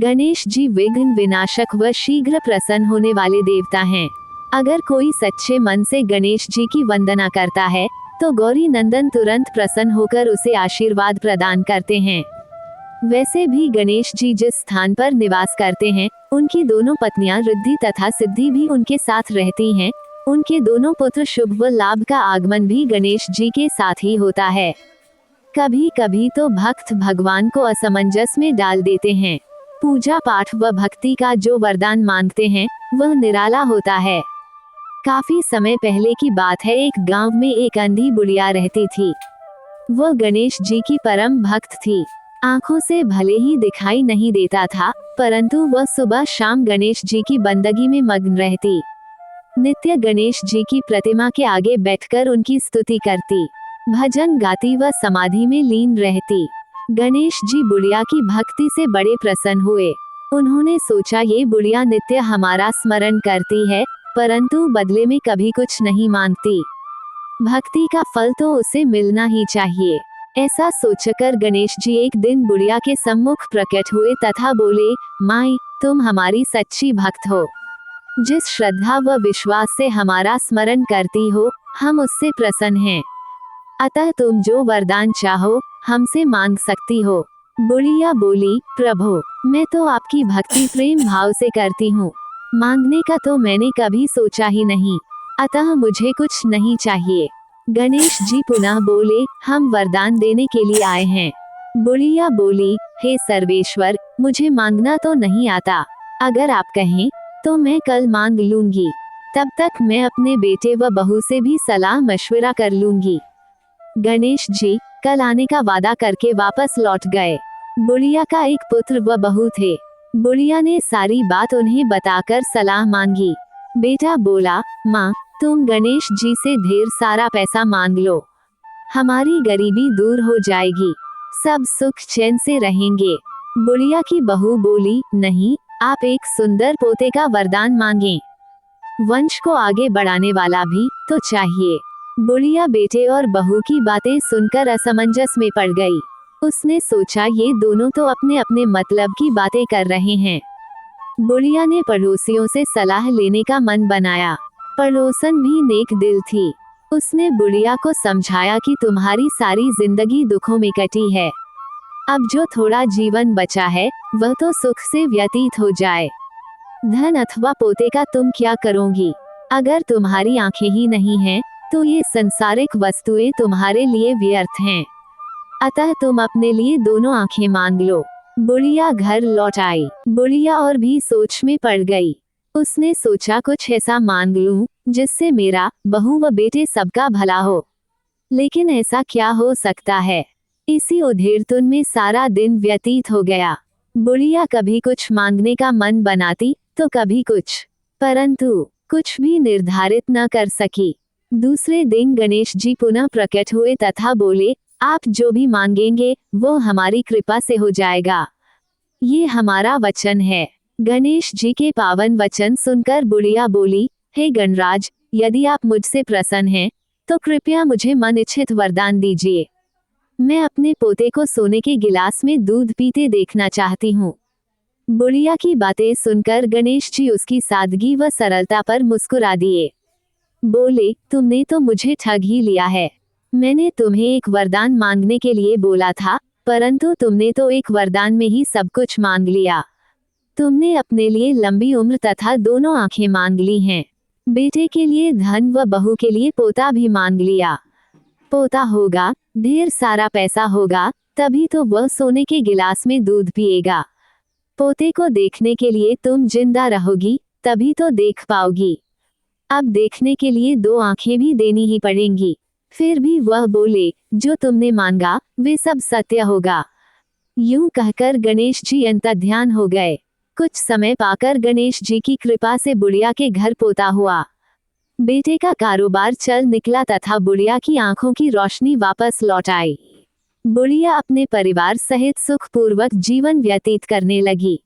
गणेश जी विघ्न विनाशक व शीघ्र प्रसन्न होने वाले देवता हैं। अगर कोई सच्चे मन से गणेश जी की वंदना करता है तो गौरी नंदन तुरंत प्रसन्न होकर उसे आशीर्वाद प्रदान करते हैं। वैसे भी गणेश जी जिस स्थान पर निवास करते हैं उनकी दोनों पत्नियां रिद्धि तथा सिद्धि भी उनके साथ रहती हैं। उनके दोनों पुत्र शुभ व लाभ का आगमन भी गणेश जी के साथ ही होता है। कभी कभी तो भक्त भगवान को असमंजस में डाल देते हैं। पूजा पाठ व भक्ति का जो वरदान मांगते हैं वह निराला होता है। काफी समय पहले की बात है, एक गांव में एक अंधी बुढ़िया रहती थी। वह गणेश जी की परम भक्त थी। आंखों से भले ही दिखाई नहीं देता था, परंतु वह सुबह शाम गणेश जी की बंदगी में मग्न रहती। नित्य गणेश जी की प्रतिमा के आगे बैठकर उनकी स्तुति करती, भजन गाती व समाधि में लीन रहती। गणेश जी बुढ़िया की भक्ति से बड़े प्रसन्न हुए। उन्होंने सोचा ये बुढ़िया नित्य हमारा स्मरण करती है, परंतु बदले में कभी कुछ नहीं मांगती। भक्ति का फल तो उसे मिलना ही चाहिए। ऐसा सोचकर गणेश जी एक दिन बुढ़िया के सम्मुख प्रकट हुए तथा बोले, माई, तुम हमारी सच्ची भक्त हो। जिस श्रद्धा व विश्वास से हमारा स्मरण करती हो, हम उससे प्रसन्न हैं। अतः तुम जो वरदान चाहो हमसे मांग सकती हो। बुढ़िया बोली, प्रभु, मैं तो आपकी भक्ति प्रेम भाव से करती हूँ। मांगने का तो मैंने कभी सोचा ही नहीं, अतः मुझे कुछ नहीं चाहिए। गणेश जी पुनः बोले, हम वरदान देने के लिए आए हैं। बुढ़िया बोली, हे सर्वेश्वर, मुझे मांगना तो नहीं आता। अगर आप कहें तो मैं कल मांग लूंगी। तब तक मैं अपने बेटे व बहू से भी सलाह मशविरा कर लूंगी। गणेश जी कल आने का वादा करके वापस लौट गए। बुढ़िया का एक पुत्र व बहू थे। बुढ़िया ने सारी बात उन्हें बताकर सलाह मांगी। बेटा बोला, माँ, तुम गणेश जी से ढेर सारा पैसा मांग लो, हमारी गरीबी दूर हो जाएगी, सब सुख चैन से रहेंगे। बुढ़िया की बहू बोली, नहीं, आप एक सुंदर पोते का वरदान मांगें। वंश को आगे बढ़ाने वाला भी तो चाहिए। बुढ़िया बेटे और बहू की बातें सुनकर असमंजस में पड़ गई। उसने सोचा ये दोनों तो अपने अपने मतलब की बातें कर रहे हैं। बुढ़िया ने पड़ोसियों से सलाह लेने का मन बनाया। पड़ोसन भी नेक दिल थी। उसने बुढ़िया को समझाया कि तुम्हारी सारी जिंदगी दुखों में कटी है, अब जो थोड़ा जीवन बचा है वह तो सुख से व्यतीत हो जाए। धन अथवा पोते का तुम क्या करोगी? अगर तुम्हारी आंखें ही नहीं हैं, तो ये संसारिक वस्तुएं तुम्हारे लिए व्यर्थ हैं। अतः तुम अपने लिए दोनों आंखें मांग लो। बुढ़िया घर लौट आई। बुढ़िया और भी सोच में पड़ गई। उसने सोचा कुछ ऐसा मांग लूं जिससे मेरा, बहू व बेटे सबका भला हो। लेकिन ऐसा क्या हो सकता है? इसी उधेड़तुन में सारा दिन व्यतीत हो गया। बुढ़िया कभी कुछ मांगने का मन बनाती तो कभी कुछ, परंतु कुछ भी निर्धारित न कर सकी। दूसरे दिन गणेश जी पुनः प्रकट हुए तथा बोले, आप जो भी मांगेंगे वो हमारी कृपा से हो जाएगा, ये हमारा वचन है। गणेश जी के पावन वचन सुनकर बुढ़िया बोली, हे गणराज, यदि आप मुझसे प्रसन्न हैं तो कृपया मुझे मन इच्छित वरदान दीजिए। मैं अपने पोते को सोने के गिलास में दूध पीते देखना चाहती हूँ। बुढ़िया की बातें सुनकर गणेश जी उसकी सादगी व सरलता पर मुस्कुरा दिए। बोले, तुमने तो मुझे ठग ही लिया है। मैंने तुम्हें एक वरदान मांगने के लिए बोला था, परंतु तुमने तो एक वरदान में ही सब कुछ मांग लिया। तुमने अपने लिए लंबी उम्र तथा दोनों आंखें मांग ली हैं। बेटे के लिए धन व बहू के लिए पोता भी मांग लिया। पोता होगा, ढेर सारा पैसा होगा, तभी तो वह सोने के गिलास में दूध पिएगा। पोते को देखने के लिए तुम जिंदा रहोगी, तभी तो देख पाओगी। अब देखने के लिए दो आंखें भी देनी ही पड़ेंगी। फिर भी वह बोले, जो तुमने मांगा वे सब सत्य होगा। यूं कहकर गणेश जी अंतर्ध्यान हो गए। कुछ समय पाकर गणेश जी की कृपा से बुढ़िया के घर पोता हुआ। बेटे का कारोबार चल निकला तथा बुढ़िया की आंखों की रोशनी वापस लौट आई। बुढ़िया अपने परिवार सहित सुखपूर्वक जीवन व्यतीत करने लगी।